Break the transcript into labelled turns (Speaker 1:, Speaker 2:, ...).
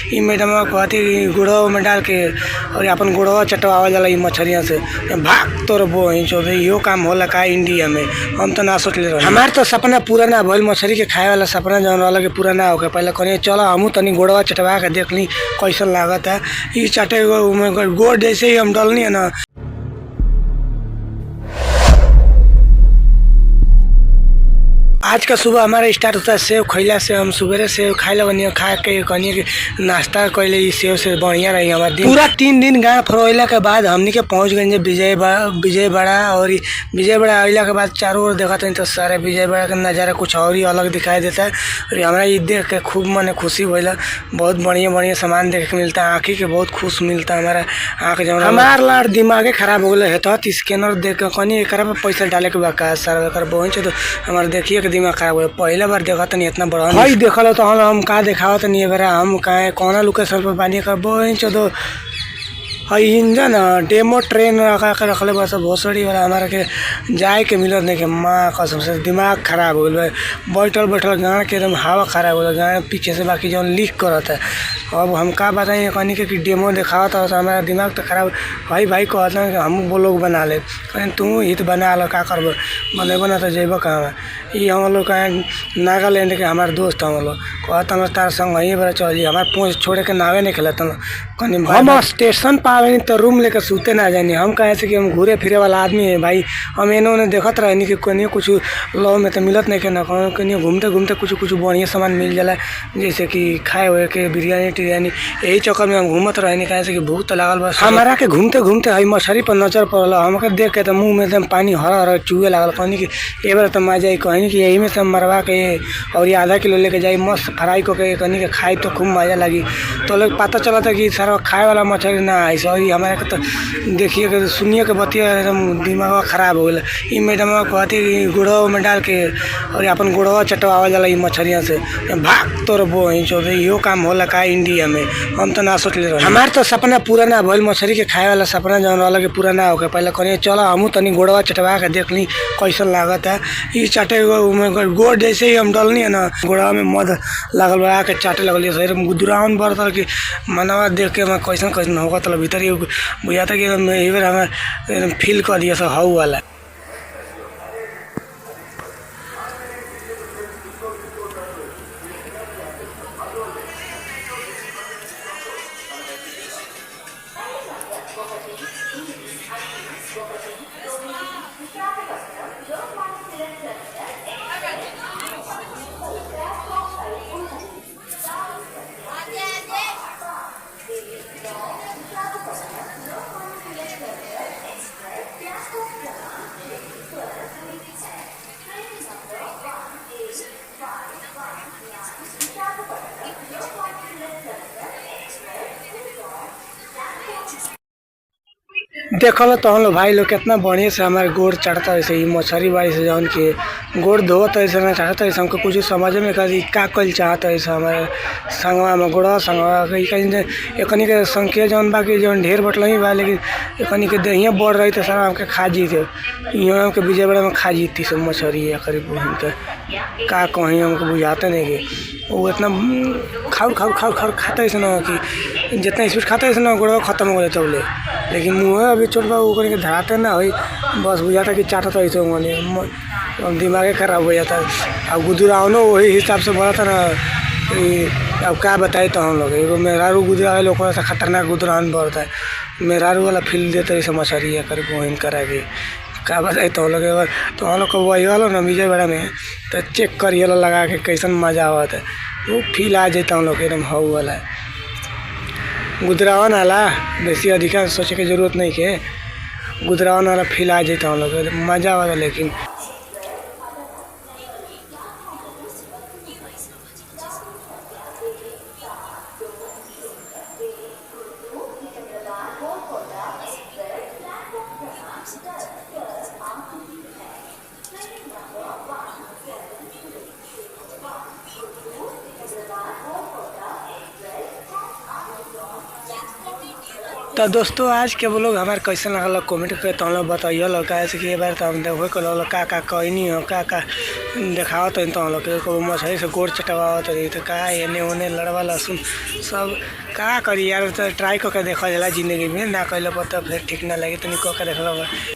Speaker 1: ई मैडम कहती गुड़वा में डाल के और अपन गुड़वा चटवावल जाला ई मछरिया से। भाग तोर बोही चौधरी इहो काम होला का इंडिया में? हम तो ना सोचले रही। हमार तो सपना पूरा ना भइल, मछरी के खाए वाला सपना जौन रहल के पूरा ना होके पहले कहनी चलो हमहू तनी गुड़वा चटवा के देख ली कैसन लागत है। ई चटे गोड़ जैसे ही हम डलनी है ना। आज का सुबह हमारा स्टार्ट होता है सेव खैला से। हम सुबह सेव खाए लगनी, खा के कहनी कि नाश्ता कैले सेव से बढ़िया रही हमारे दिन। पूरा 3 दिन गाँव फरोला के बाद हमनी के पहुँच गए विजयवाड़ा। और विजयवाड़ा अला के बाद चारों ओर देखा था तो सारे विजयवाड़ा का नज़ारा कुछ और ही अलग दिखाई देता है। और हमारा ये देख के खूब मन खुशी भैया। बहुत बढ़िया बढ़िया सामान देखे के मिलता है, आँखी के बहुत खुश मिलता है। हमारा आँख जब हमार लाड़ दिमागे खराब हो गए है तो स्कैनर देख के कहनी एक पैसा डाले के बाद सारा कर पहुँचे तो हमारे देखिए दिमाग खराब हो। पहला बार देखा तनी इतना बड़ा हई देखल तो हम का देखा तनी बेरा हम कहा कौन लोकेशन पर बानी कर बोच तो हई इंजन डेमो ट्रेन रखा के रखले बस भोसड़ी वाला हमारा के जाए के मिलत नहीं के माँ कसम से दिमाग खराब हो गए। बैठल बैठल गाड़ के एकदम हवा खराब हो गया गाड़ पीछे से बाकी जौन लीक करता है। अब हम का बताइए कहनी के कि डेमो दिखावा था तो हमारा दिमाग तो खराब। भाई कहता है कि हम वो लोग बना ले कहीं तू हित बना लो का करब बनेबो ना तो जेब कहाँ। ये हम लोग कहें नागालैंड के हमारे दोस्त हम लोग कहता हम तार संग वहीं बड़ा चल हमारे पूछ छोड़ के नावे नहीं खेलता कहीं हम स्टेशन पावे तो रूम लेकर सूते ना जानी। हम कहे से कि हम घूरे फिरे वाला आदमी है भाई। हम इन्होंने देखत रहे कि कहीं कुछ लॉ में तो मिलत नहीं के ना कहीं घूमते घूमते कुछ बढ़िया सामान मिल जाला जैसे कि खाए हुए के बिरयानी टिरयानी। यही चक्कर में हम घूमत रहे नहीं कहे से कि भूख तो लागल बस हमारा के घूमते घूमते हई मछली पर नजर पड़ल। हमके देख के तो मुँह में एकदम पानी हरा हरा चूहे लागल। कहनी कि ए बार तो मजा आई कहनी कि यही में से मरवा के और ये आधा किलो लेके जाई मस्त फ्राई करके कहनी कि खाई तो खूब मजा लगी। तो लोग पता चला था कि सारा खाए वाला मछली ना आई। सॉरी हमारे के तो देखिए के सुनिए के बतिया एकदम दिमाग खराब हो गया। ई मैडम कहती गुड़वा में डाल के और अपन गुड़वा चटवावल जाला ई मछरिया से। भाग तोर बोही चौधरी इहो काम होला का इंडिया में? हम तो ना सोचले रही। हमार तो सपना पूरा ना भइल, मछली के खाए वाला सपना जौन रहल के पूरा ना होके पहले कहनी चलो हमहू तनी गुड़वा चटवा के देख ली कैसन लागत है। ई चटे गोड़ जैसे ही हम डलनी है ना गुड़वा में मध लागल बा के चाटे लगल सर गुदराउन बरतल कि मनवा देख के मैं कैसन कैसन होगा तो भीतर ही बुझाता कि हमें फील कर दिया सब हाउ वाला। देखल तो हम लोग भाई लोग कितना बढ़िया से हमारे गोड़ चढ़ता है मछली बाड़ी से जौन के गोड़ धोता है ना चढ़ता है। हमको कुछ समझ में कभी का कल चाहता है हमारे संगवा में गोड़ा संगवा कहीं के संख्या जौन बा कि जौन ढेर बटल ही बा लेकिन कहीं के दहिया बढ़ रही तो सारा हमके खा जीते यहाँ हमके विजयवाड़ा में खा जीती सब मछली है करीब हमके का कहीं हमको बुझाते नहीं कि वो इतना खाऊ खाऊ खाऊ खाऊ खाता है ना कि जितना स्पीड खाता है ना गोड़ा खत्म हो जाता बोले। लेकिन मुँह अभी चोट बा वो के धराते ना हो बस बुझाता कि चाटता है तो दिमागे खराब हो जाता है। अब गुजरावनो वही हिसाब से बढ़ा था ना। अब क्या बताए तो हम लोग एगो मेहरारू गुजरा लोग से खतरनाक गुजरान बढ़ता है। मेहरारू वाला फील देता है मछली है करीब वहीं करा के क्या बताए तो हम लोग तो हम लोग को वही वाला ना विजयवाड़ा में तो चेक करिए लगा के कैसन मजा आता है वो फील आ जाता हम लोग एकदम हाउ वाला गुजरावन वाला बेसी अधिकांश सोचे की जरूरत नहीं के गुजरावन वाला फील आ जाता हम लोग मजा वाला। लेकिन तो दोस्तों आज के वो लोग हमारे कैसे लगल कमेंट करके तो हम लोग बताइए लोग कैसे कि बार तो हम देखो कर लोग का कहनी हो का देखाओ तो हम लोग को मछली से गोड़ चटवाओ तो का एने ओने लड़वा लहसुन सब का करी यार तो ट्राई करके देखा जाला जिंदगी में ना कैले पर तो फिर ठीक ना लगे तो निको के देखल